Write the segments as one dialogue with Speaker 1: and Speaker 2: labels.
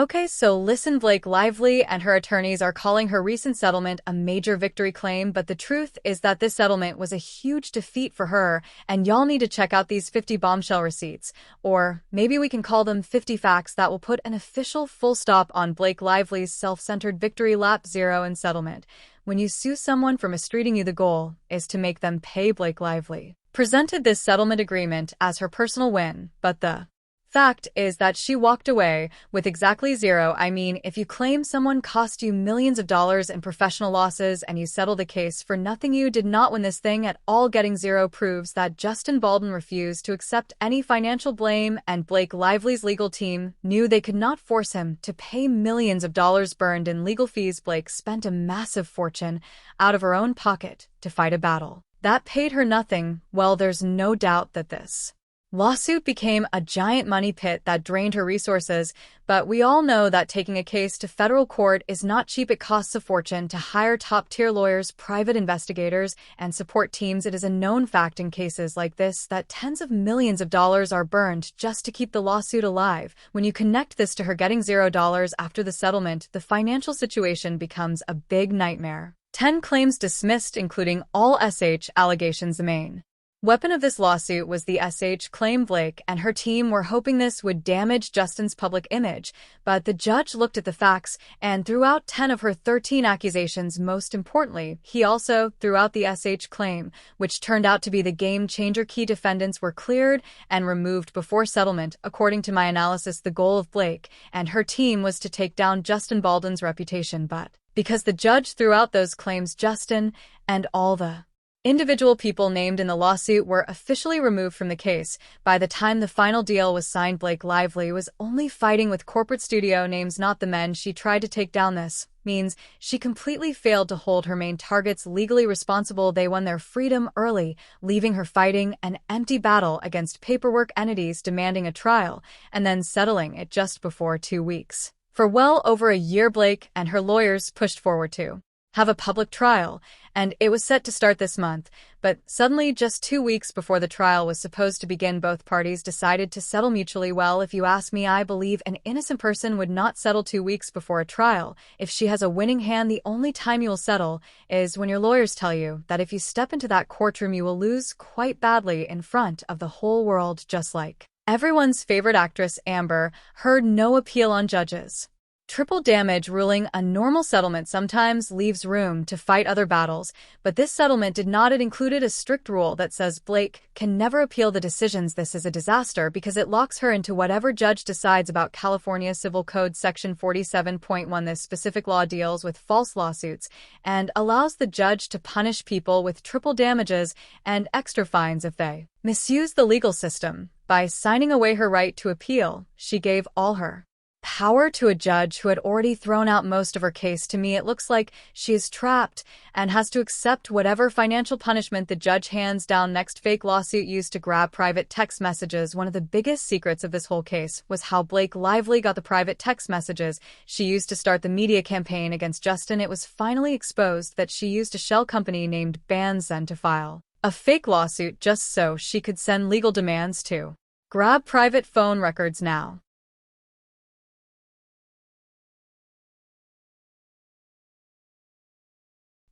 Speaker 1: Okay, so listen, Blake Lively and her attorneys are calling her recent settlement a major victory claim, but the truth is that this settlement was a huge defeat for her, and y'all need to check out these 50 bombshell receipts, or maybe we can call them 50 facts that will put an official full stop on Blake Lively's self-centered victory lap 0 in settlement. When you sue someone for mistreating you, the goal is to make them pay. Blake Lively presented this settlement agreement as her personal win, but the fact is that she walked away with exactly zero. I mean, if you claim someone cost you millions of dollars in professional losses and you settle the case for nothing, you did not win this thing at all. Getting zero proves that Justin Baldwin refused to accept any financial blame, and Blake Lively's legal team knew they could not force him to pay millions of dollars burned in legal fees. Blake spent a massive fortune out of her own pocket to fight a battle that paid her nothing. Well, there's no doubt that this lawsuit became a giant money pit that drained her resources, but we all know that taking a case to federal court is not cheap. It costs a fortune to hire top-tier lawyers, private investigators, and support teams. It is a known fact in cases like this that tens of millions of dollars are burned just to keep the lawsuit alive. When you connect this to her getting $0 after the settlement, the financial situation becomes a big nightmare. 10 claims dismissed, including all SH allegations. The main weapon of this lawsuit was the SH claim. Blake and her team were hoping this would damage Justin's public image, but the judge looked at the facts and threw out 10 of her 13 accusations. Most importantly, he also threw out the SH claim, which turned out to be the game-changer. Key defendants were cleared and removed before settlement. According to my analysis, the goal of Blake and her team was to take down Justin Baldwin's reputation, but because the judge threw out those claims, Justin and all the individual people named in the lawsuit were officially removed from the case. By the time the final deal was signed, Blake Lively was only fighting with corporate studio names, not the men she tried to take down. This means she completely failed to hold her main targets legally responsible. They won their freedom early, leaving her fighting an empty battle against paperwork entities demanding a trial, and then settling it just before 2 weeks. For well over a year, Blake and her lawyers pushed forward to have a public trial, and it was set to start this month, but suddenly, just 2 weeks before the trial was supposed to begin, both parties decided to settle mutually. Well, if you ask me, I believe an innocent person would not settle 2 weeks before a trial. If she has a winning hand, the only time you will settle is when your lawyers tell you that if you step into that courtroom, you will lose quite badly in front of the whole world. Just like everyone's favorite actress Amber Heard, no appeal on judges' triple damage ruling. A normal settlement sometimes leaves room to fight other battles, but this settlement did not. It included a strict rule that says Blake can never appeal the decisions. This is a disaster because it locks her into whatever judge decides about. California Civil Code Section 47.1. This specific law deals with false lawsuits and allows the judge to punish people with triple damages and extra fines if they misuse the legal system. By signing away her right to appeal, she gave all her power to a judge who had already thrown out most of her case. To me, it looks like she is trapped and has to accept whatever financial punishment the judge hands down next. Fake lawsuit used to grab private text messages. One of the biggest secrets of this whole case was how Blake Lively got the private text messages she used to start the media campaign against Justin. It was finally exposed that she used a shell company named Banzen to file a fake lawsuit just so she could send legal demands to grab private phone records. Now,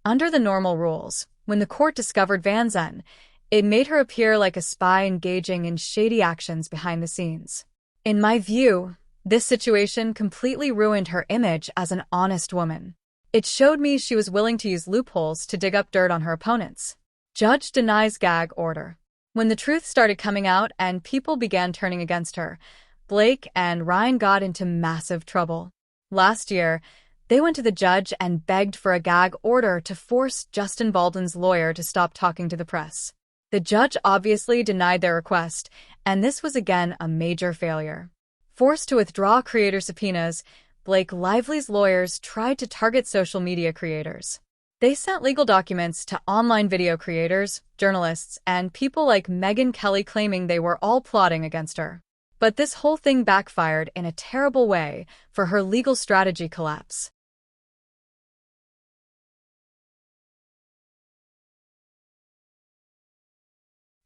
Speaker 1: under the normal rules, when the court discovered Banzen, it made her appear like a spy engaging in shady actions behind the scenes. In my view, this situation completely ruined her image as an honest woman. It showed me she was willing to use loopholes to dig up dirt on her opponents. Judge denies gag order. When the truth started coming out and people began turning against her, Blake and Ryan got into massive trouble. Last year, they went to the judge and begged for a gag order to force Justin Baldwin's lawyer to stop talking to the press. The judge obviously denied their request, and this was again a major failure. Forced to withdraw creator subpoenas, Blake Lively's lawyers tried to target social media creators. They sent legal documents to online video creators, journalists, and people like Megyn Kelly, claiming they were all plotting against her. But this whole thing backfired in a terrible way, for her legal strategy collapsed.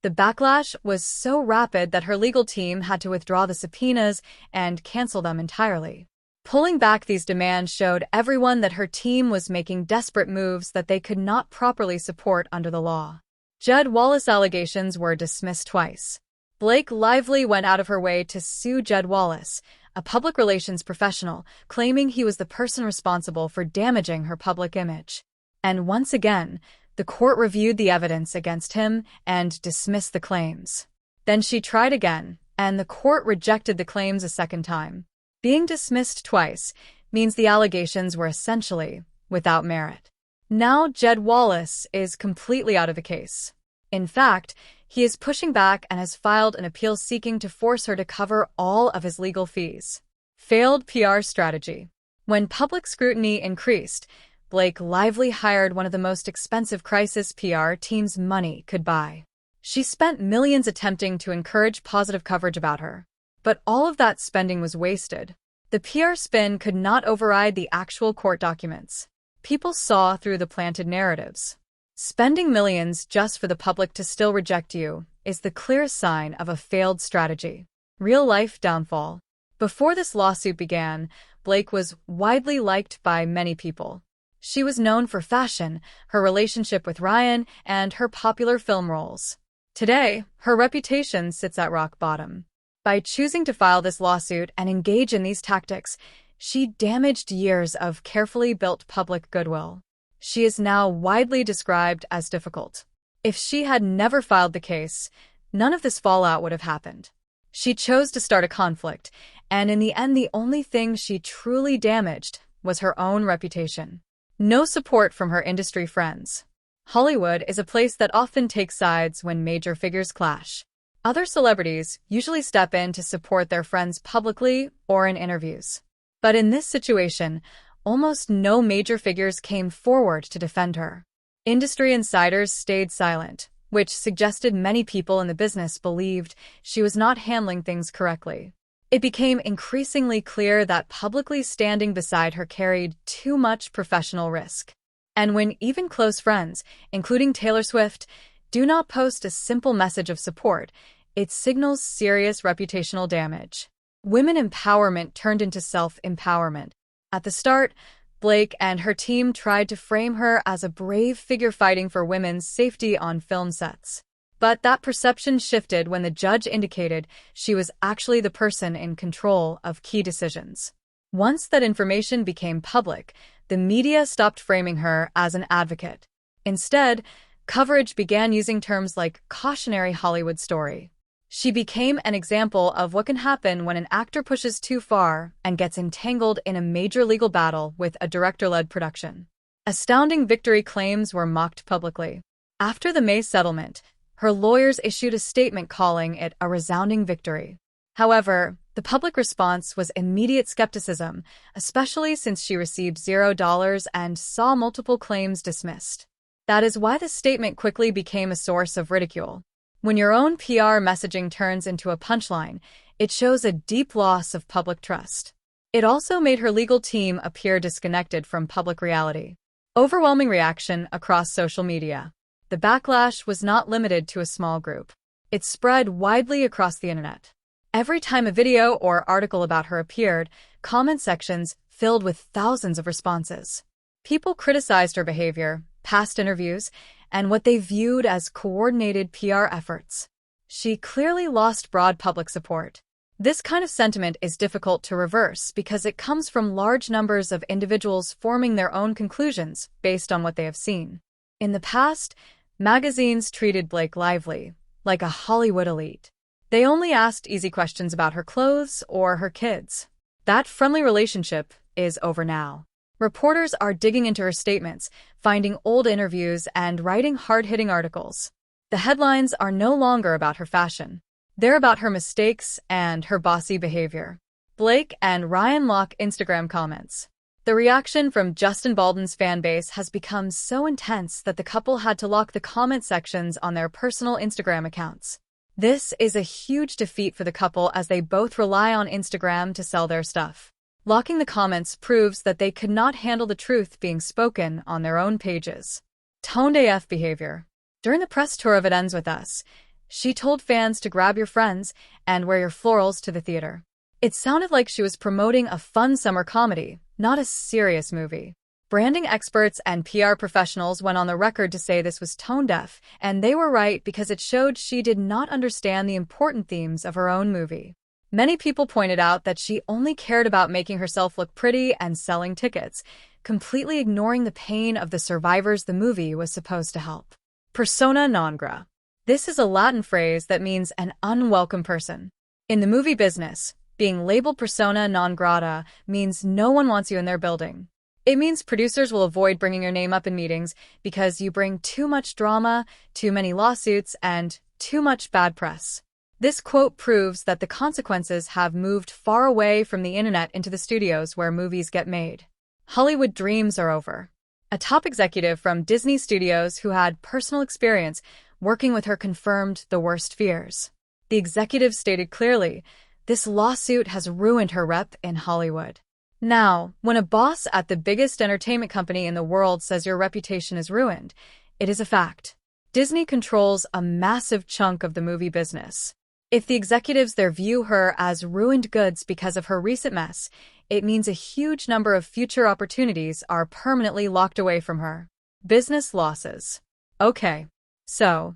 Speaker 1: The backlash was so rapid that her legal team had to withdraw the subpoenas and cancel them entirely. Pulling back these demands showed everyone that her team was making desperate moves that they could not properly support under the law. Jed Wallace allegations were dismissed twice. Blake Lively went out of her way to sue Jed Wallace, a public relations professional, claiming he was the person responsible for damaging her public image. And once again, the court reviewed the evidence against him and dismissed the claims. Then she tried again, and the court rejected the claims a second time. Being dismissed twice means the allegations were essentially without merit. Now Jed Wallace is completely out of the case. In fact, he is pushing back and has filed an appeal seeking to force her to cover all of his legal fees. Failed PR strategy. When public scrutiny increased, Blake Lively hired one of the most expensive crisis PR teams money could buy. She spent millions attempting to encourage positive coverage about her. But all of that spending was wasted. The PR spin could not override the actual court documents. People saw through the planted narratives. Spending millions just for the public to still reject you is the clearest sign of a failed strategy. Real-life downfall. Before this lawsuit began, Blake was widely liked by many people. She was known for fashion, her relationship with Ryan, and her popular film roles. Today, her reputation sits at rock bottom. By choosing to file this lawsuit and engage in these tactics, she damaged years of carefully built public goodwill. She is now widely described as difficult. If she had never filed the case, none of this fallout would have happened. She chose to start a conflict, and in the end, the only thing she truly damaged was her own reputation. No support from her industry friends. Hollywood is a place that often takes sides when major figures clash. Other celebrities usually step in to support their friends publicly or in interviews. But in this situation, almost no major figures came forward to defend her. Industry insiders stayed silent, which suggested many people in the business believed she was not handling things correctly. It became increasingly clear that publicly standing beside her carried too much professional risk. And when even close friends, including Taylor Swift, do not post a simple message of support, it signals serious reputational damage. Women empowerment turned into self-empowerment. At the start, Blake and her team tried to frame her as a brave figure fighting for women's safety on film sets. But that perception shifted when the judge indicated she was actually the person in control of key decisions. Once that information became public, the media stopped framing her as an advocate. Instead, coverage began using terms like cautionary Hollywood story. She became an example of what can happen when an actor pushes too far and gets entangled in a major legal battle with a director-led production. Astounding victory claims were mocked publicly. After the May settlement, her lawyers issued a statement calling it a resounding victory. However, the public response was immediate skepticism, especially since she received $0 and saw multiple claims dismissed. That is why the statement quickly became a source of ridicule. When your own PR messaging turns into a punchline, it shows a deep loss of public trust. It also made her legal team appear disconnected from public reality. Overwhelming reaction across social media. The backlash was not limited to a small group. It spread widely across the internet. Every time a video or article about her appeared, comment sections filled with thousands of responses. People criticized her behavior, past interviews, and what they viewed as coordinated PR efforts. She clearly lost broad public support. This kind of sentiment is difficult to reverse because it comes from large numbers of individuals forming their own conclusions based on what they have seen. In the past, magazines treated Blake Lively like a Hollywood elite. They only asked easy questions about her clothes or her kids. That friendly relationship is over now. Reporters are digging into her statements, finding old interviews, and writing hard-hitting articles. The headlines are no longer about her fashion. They're about her mistakes and her bossy behavior. Blake and Ryan lock Instagram comments. The reaction from Justin Baldwin's fan base has become so intense that the couple had to lock the comment sections on their personal Instagram accounts. This is a huge defeat for the couple as they both rely on Instagram to sell their stuff. Locking the comments proves that they could not handle the truth being spoken on their own pages. Toned AF behavior. During the press tour of It Ends With Us, she told fans to grab your friends and wear your florals to the theater. It sounded like she was promoting a fun summer comedy, not a serious movie. Branding experts and PR professionals went on the record to say this was tone-deaf, and they were right because it showed she did not understand the important themes of her own movie. Many people pointed out that she only cared about making herself look pretty and selling tickets, completely ignoring the pain of the survivors the movie was supposed to help. Persona non grata. This is a Latin phrase that means an unwelcome person. In the movie business, being labeled persona non grata means no one wants you in their building. It means producers will avoid bringing your name up in meetings because you bring too much drama, too many lawsuits, and too much bad press. This quote proves that the consequences have moved far away from the internet into the studios where movies get made. Hollywood dreams are over. A top executive from Disney Studios who had personal experience working with her confirmed the worst fears. The executive stated clearly, "This lawsuit has ruined her rep in Hollywood." Now, when a boss at the biggest entertainment company in the world says your reputation is ruined, it is a fact. Disney controls a massive chunk of the movie business. If the executives there view her as ruined goods because of her recent mess, it means a huge number of future opportunities are permanently locked away from her. Business losses. Okay, so,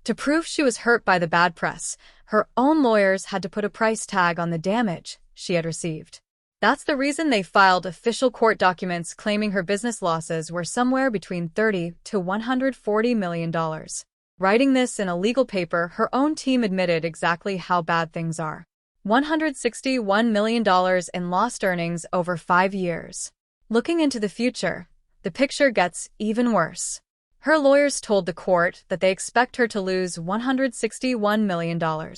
Speaker 1: to prove she was hurt by the bad press, her own lawyers had to put a price tag on the damage she had received. That's the reason they filed official court documents claiming her business losses were somewhere between $30 to $140 million. Writing this in a legal paper, her own team admitted exactly how bad things are. $161 million in lost earnings over 5 years. Looking into the future, the picture gets even worse. Her lawyers told the court that they expect her to lose $161 million.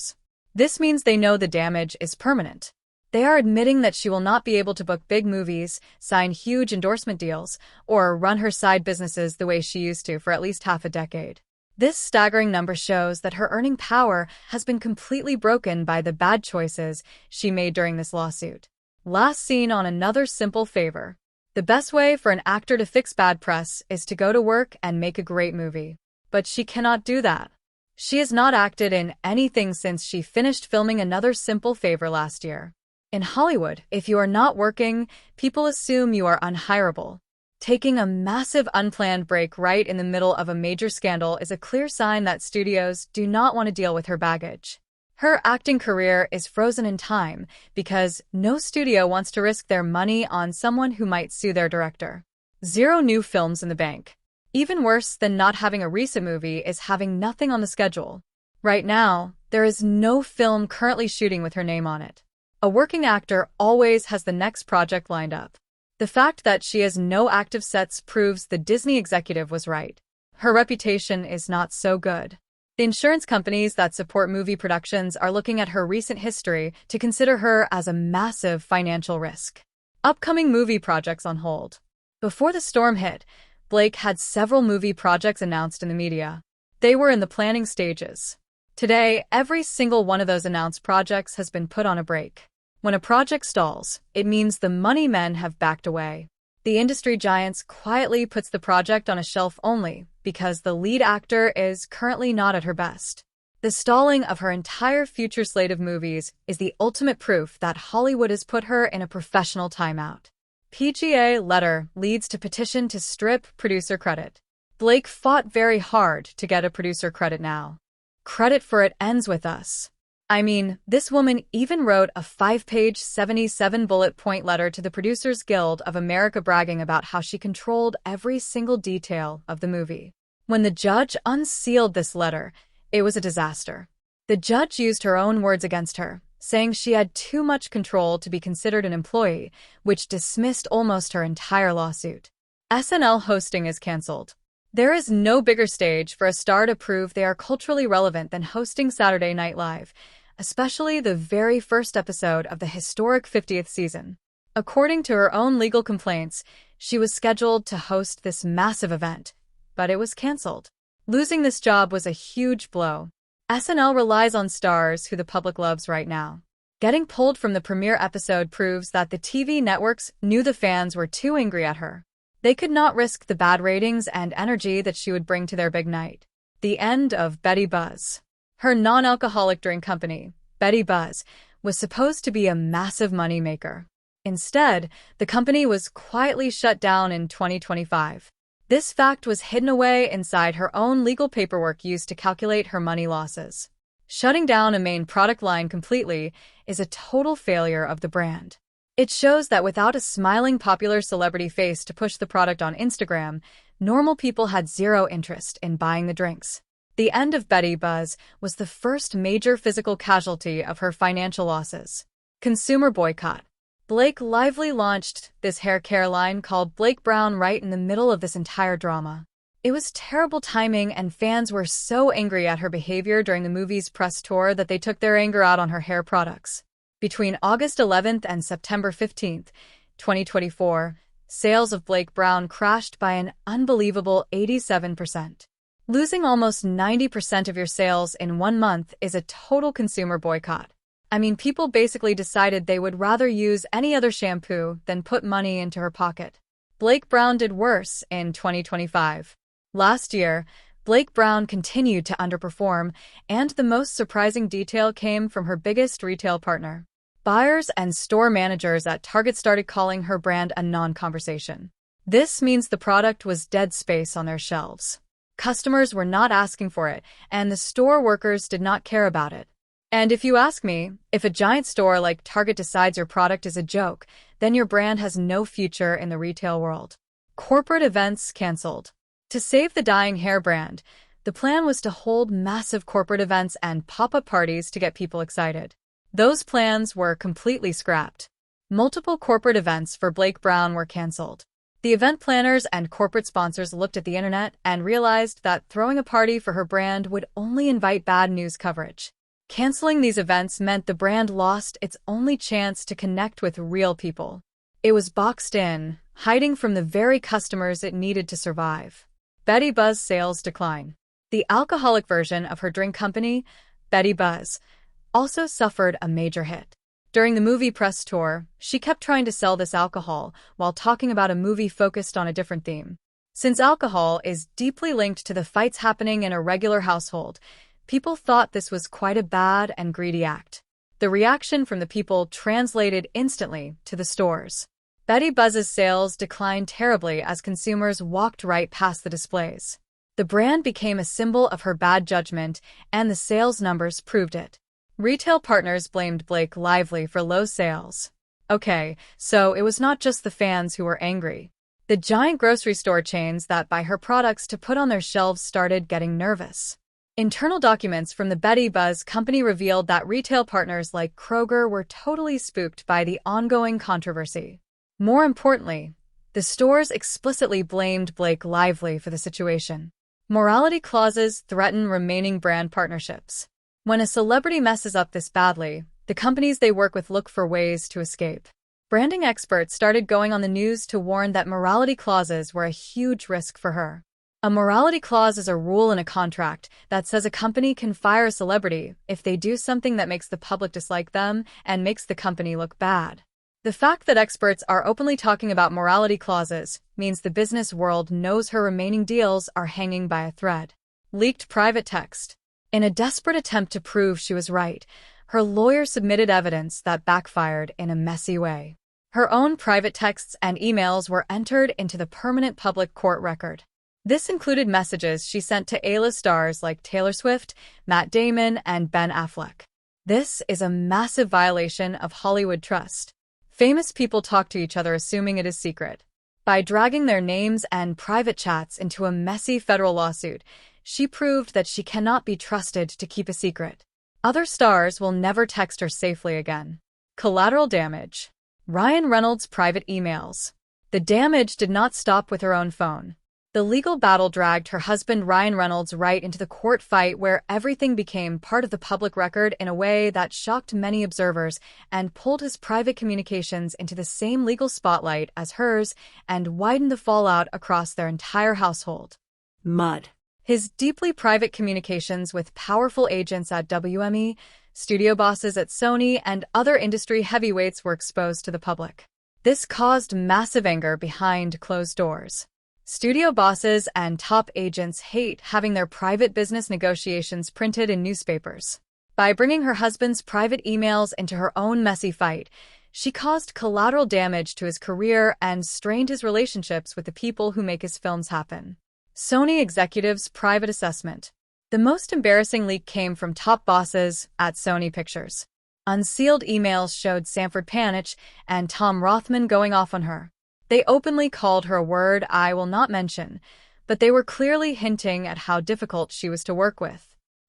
Speaker 1: This means they know the damage is permanent. They are admitting that she will not be able to book big movies, sign huge endorsement deals, or run her side businesses the way she used to for at least half a decade. This staggering number shows that her earning power has been completely broken by the bad choices she made during this lawsuit. Last seen on another simple favor. The best way for an actor to fix bad press is to go to work and make a great movie. But she cannot do that. She has not acted in anything since she finished filming Another Simple Favor last year. In Hollywood, if you are not working, people assume you are unhireable. Taking a massive unplanned break right in the middle of a major scandal is a clear sign that studios do not want to deal with her baggage. Her acting career is frozen in time because no studio wants to risk their money on someone who might sue their director. 0 new films in the bank. Even worse than not having a recent movie is having nothing on the schedule. Right now, there is no film currently shooting with her name on it. A working actor always has the next project lined up. The fact that she has no active sets proves the Disney executive was right. Her reputation is not so good. The insurance companies that support movie productions are looking at her recent history to consider her as a massive financial risk. Upcoming movie projects on hold. Before the storm hit, Blake had several movie projects announced in the media. They were in the planning stages. Today, every single one of those announced projects has been put on a break. When a project stalls, it means the money men have backed away. The industry giants quietly puts the project on a shelf only because the lead actor is currently not at her best. The stalling of her entire future slate of movies is the ultimate proof that Hollywood has put her in a professional timeout. PGA letter leads to petition to strip producer credit. Blake fought very hard to get a producer credit now. Credit for it ends with us. I mean, this woman even wrote a 5-page 77-bullet-point letter to the Producers Guild of America bragging about how she controlled every single detail of the movie. When the judge unsealed this letter, it was a disaster. The judge used her own words against her, saying she had too much control to be considered an employee, which dismissed almost her entire lawsuit. SNL hosting is canceled. There is no bigger stage for a star to prove they are culturally relevant than hosting Saturday Night Live, especially the very first episode of the historic 50th season. According to her own legal complaints, she was scheduled to host this massive event, but it was canceled. Losing this job was a huge blow. SNL relies on stars who the public loves right now. Getting pulled from the premiere episode proves that the TV networks knew the fans were too angry at her. They could not risk the bad ratings and energy that she would bring to their big night. The end of Betty Buzz. Her non-alcoholic drink company, Betty Buzz, was supposed to be a massive moneymaker. Instead, the company was quietly shut down in 2025. This fact was hidden away inside her own legal paperwork used to calculate her money losses. Shutting down a main product line completely is a total failure of the brand. It shows that without a smiling popular celebrity face to push the product on Instagram, normal people had zero interest in buying the drinks. The end of Betty Buzz was the first major physical casualty of her financial losses. Consumer boycott. Blake Lively launched this hair care line called Blake Brown right in the middle of this entire drama. It was terrible timing, and fans were so angry at her behavior during the movie's press tour that they took their anger out on her hair products. Between August 11th and September 15th, 2024, sales of Blake Brown crashed by an unbelievable 87%. Losing almost 90% of your sales in 1 month is a total consumer boycott. I mean, people basically decided they would rather use any other shampoo than put money into her pocket. Blake Brown did worse in 2025. Last year, Blake Brown continued to underperform, and the most surprising detail came from her biggest retail partner. Buyers and store managers at Target started calling her brand a non-conversation. This means the product was dead space on their shelves. Customers were not asking for it, and the store workers did not care about it. And if you ask me, if a giant store like Target decides your product is a joke, then your brand has no future in the retail world. Corporate events canceled. To save the dying hair brand, the plan was to hold massive corporate events and pop-up parties to get people excited. Those plans were completely scrapped. Multiple corporate events for Blake Brown were canceled. The event planners and corporate sponsors looked at the internet and realized that throwing a party for her brand would only invite bad news coverage. Canceling these events meant the brand lost its only chance to connect with real people. It was boxed in, hiding from the very customers it needed to survive. Betty Buzz sales decline. The alcoholic version of her drink company, Betty Buzz, also suffered a major hit. During the movie press tour, she kept trying to sell this alcohol while talking about a movie focused on a different theme. Since alcohol is deeply linked to the fights happening in a regular household, people thought this was quite a bad and greedy act. The reaction from the people translated instantly to the stores. Betty Buzz's sales declined terribly as consumers walked right past the displays. The brand became a symbol of her bad judgment, and the sales numbers proved it. Retail partners blamed Blake Lively for low sales. Okay, so it was not just the fans who were angry. The giant grocery store chains that buy her products to put on their shelves started getting nervous. Internal documents from the Betty Buzz company revealed that retail partners like Kroger were totally spooked by the ongoing controversy. More importantly, the stores explicitly blamed Blake Lively for the situation. Morality clauses threaten remaining brand partnerships. When a celebrity messes up this badly, the companies they work with look for ways to escape. Branding experts started going on the news to warn that morality clauses were a huge risk for her. A morality clause is a rule in a contract that says a company can fire a celebrity if they do something that makes the public dislike them and makes the company look bad. The fact that experts are openly talking about morality clauses means the business world knows her remaining deals are hanging by a thread. Leaked private text. In a desperate attempt to prove she was right, her lawyer submitted evidence that backfired in a messy way. Her own private texts and emails were entered into the permanent public court record. This included messages she sent to A-list stars like Taylor Swift, Matt Damon, and Ben Affleck. This is a massive violation of Hollywood trust. Famous people talk to each other assuming it is secret. By dragging their names and private chats into a messy federal lawsuit, she proved that she cannot be trusted to keep a secret. Other stars will never text her safely again. Collateral damage. Ryan Reynolds' private emails. The damage did not stop with her own phone. The legal battle dragged her husband Ryan Reynolds right into the court fight where everything became part of the public record in a way that shocked many observers and pulled his private communications into the same legal spotlight as hers and widened the fallout across their entire household. Mud. His deeply private communications with powerful agents at WME, studio bosses at Sony, and other industry heavyweights were exposed to the public. This caused massive anger behind closed doors. Studio bosses and top agents hate having their private business negotiations printed in newspapers. By bringing her husband's private emails into her own messy fight, she caused collateral damage to his career and strained his relationships with the people who make his films happen. Sony executives' private assessment. The most embarrassing leak came from top bosses at Sony Pictures. Unsealed emails showed Sanford Panich and Tom Rothman going off on her. They openly called her a word I will not mention, but they were clearly hinting at how difficult she was to work with.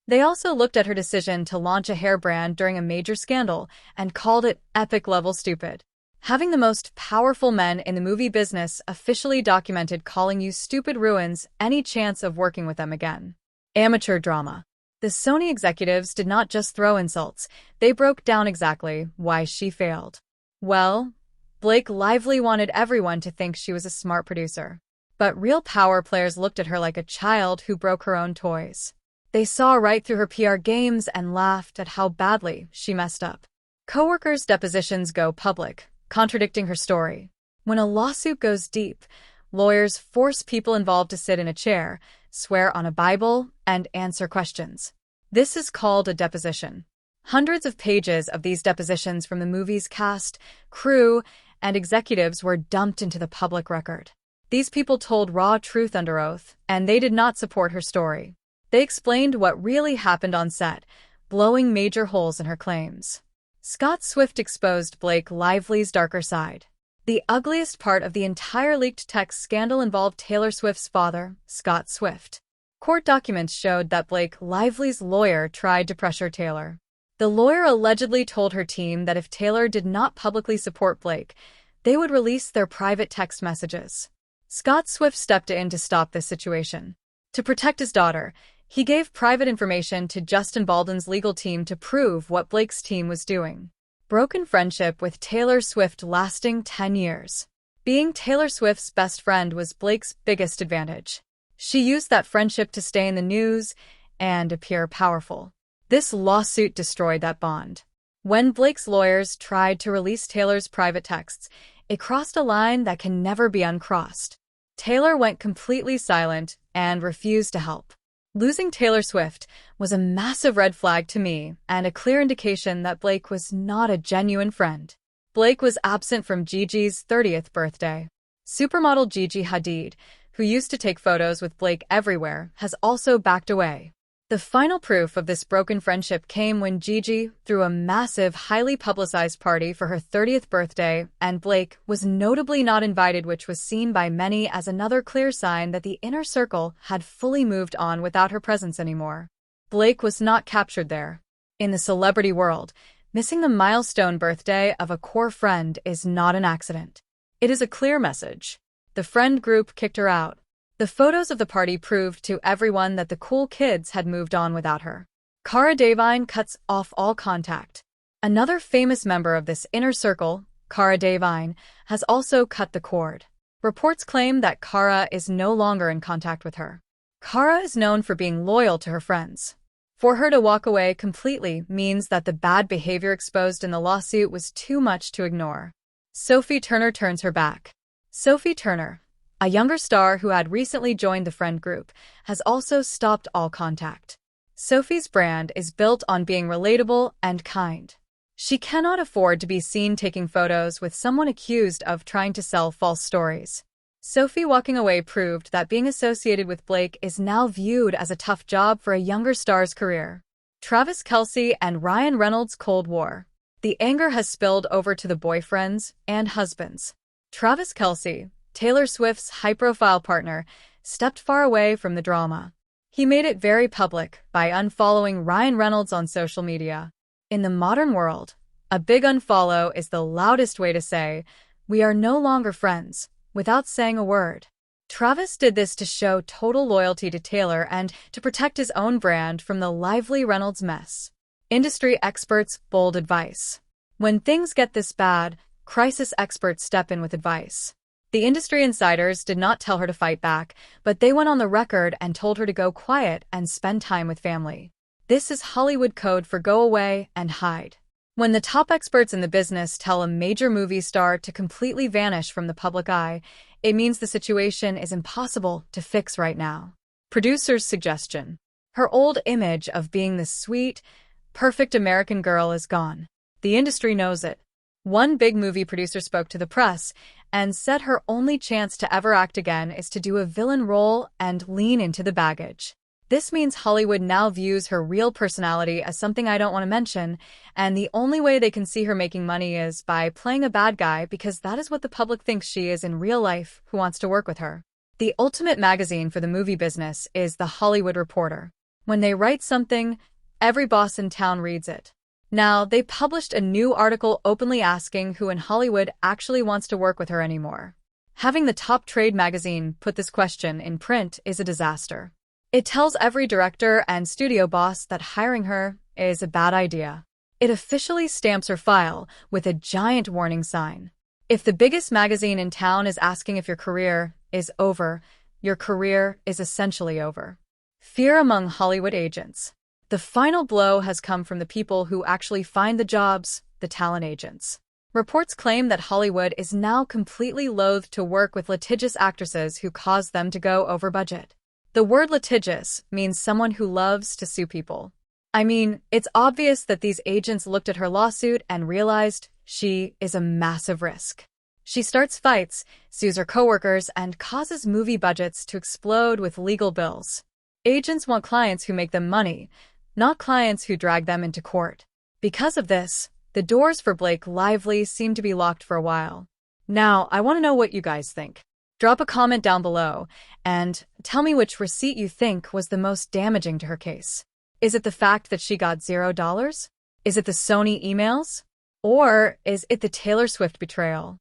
Speaker 1: They also looked at her decision to launch a hair brand during a major scandal and called it epic-level stupid. Having the most powerful men in the movie business officially documented calling you stupid ruins any chance of working with them again. Amateur drama. The Sony executives did not just throw insults, they broke down exactly why she failed. Well, Blake Lively wanted everyone to think she was a smart producer. But real power players looked at her like a child who broke her own toys. They saw right through her PR games and laughed at how badly she messed up. Coworkers' depositions go public, contradicting her story. When a lawsuit goes deep, lawyers force people involved to sit in a chair, swear on a Bible, and answer questions. This is called a deposition. Hundreds of pages of these depositions from the movie's cast, crew, and executives were dumped into the public record. These people told raw truth under oath, and they did not support her story. They explained what really happened on set, blowing major holes in her claims. Scott Swift exposed Blake Lively's darker side. The ugliest part of the entire leaked text scandal involved Taylor Swift's father, Scott Swift. Court documents showed that Blake Lively's lawyer tried to pressure Taylor. The lawyer allegedly told her team that if Taylor did not publicly support Blake, they would release their private text messages. Scott Swift stepped in to stop this situation. To protect his daughter, he gave private information to Justin Baldwin's legal team to prove what Blake's team was doing. Broken friendship with Taylor Swift lasting 10 years. Being Taylor Swift's best friend was Blake's biggest advantage. She used that friendship to stay in the news and appear powerful. This lawsuit destroyed that bond. When Blake's lawyers tried to release Taylor's private texts, it crossed a line that can never be uncrossed. Taylor went completely silent and refused to help. Losing Taylor Swift was a massive red flag to me and a clear indication that Blake was not a genuine friend. Blake was absent from Gigi's 30th birthday. Supermodel Gigi Hadid, who used to take photos with Blake everywhere, has also backed away. The final proof of this broken friendship came when Gigi threw a massive, highly publicized party for her 30th birthday, and Blake was notably not invited, which was seen by many as another clear sign that the inner circle had fully moved on without her presence anymore. Blake was not captured there. In the celebrity world, missing the milestone birthday of a core friend is not an accident. It is a clear message. The friend group kicked her out. The photos of the party proved to everyone that the cool kids had moved on without her. Cara Delevingne cuts off all contact. Another famous member of this inner circle, Cara Delevingne, has also cut the cord. Reports claim that Cara is no longer in contact with her. Cara is known for being loyal to her friends. For her to walk away completely means that the bad behavior exposed in the lawsuit was too much to ignore. Sophie Turner turns her back. Sophie Turner, a younger star who had recently joined the friend group, has also stopped all contact. Sophie's brand is built on being relatable and kind. She cannot afford to be seen taking photos with someone accused of trying to sell false stories. Sophie walking away proved that being associated with Blake is now viewed as a tough job for a younger star's career. Travis Kelce and Ryan Reynolds' Cold War. The anger has spilled over to the boyfriends and husbands. Travis Kelce, Taylor Swift's high-profile partner, stepped far away from the drama. He made it very public by unfollowing Ryan Reynolds on social media. In the modern world, a big unfollow is the loudest way to say, "We are no longer friends," without saying a word. Travis did this to show total loyalty to Taylor and to protect his own brand from the Lively Reynolds mess. Industry experts' bold advice. When things get this bad, crisis experts step in with advice. The industry insiders did not tell her to fight back, but they went on the record and told her to go quiet and spend time with family. This is Hollywood code for go away and hide. When the top experts in the business tell a major movie star to completely vanish from the public eye, it means the situation is impossible to fix right now. Producer's suggestion. Her old image of being the sweet, perfect American girl is gone. The industry knows it. One big movie producer spoke to the press and said her only chance to ever act again is to do a villain role and lean into the baggage. This means Hollywood now views her real personality as something I don't want to mention, and the only way they can see her making money is by playing a bad guy because that is what the public thinks she is in real life who wants to work with her. The ultimate magazine for the movie business is The Hollywood Reporter. When they write something, every boss in town reads it. Now, they published a new article openly asking who in Hollywood actually wants to work with her anymore. Having the top trade magazine put this question in print is a disaster. It tells every director and studio boss that hiring her is a bad idea. It officially stamps her file with a giant warning sign. If the biggest magazine in town is asking if your career is over, your career is essentially over. Fear among Hollywood agents. The final blow has come from the people who actually find the jobs, the talent agents. Reports claim that Hollywood is now completely loath to work with litigious actresses who cause them to go over budget. The word litigious means someone who loves to sue people. I mean, it's obvious that these agents looked at her lawsuit and realized she is a massive risk. She starts fights, sues her coworkers, and causes movie budgets to explode with legal bills. Agents want clients who make them money, not clients who drag them into court. Because of this, the doors for Blake Lively seem to be locked for a while. Now, I want to know what you guys think. Drop a comment down below and tell me which receipt you think was the most damaging to her case. Is it the fact that she got $0? Is it the Sony emails? Or is it the Taylor Swift betrayal?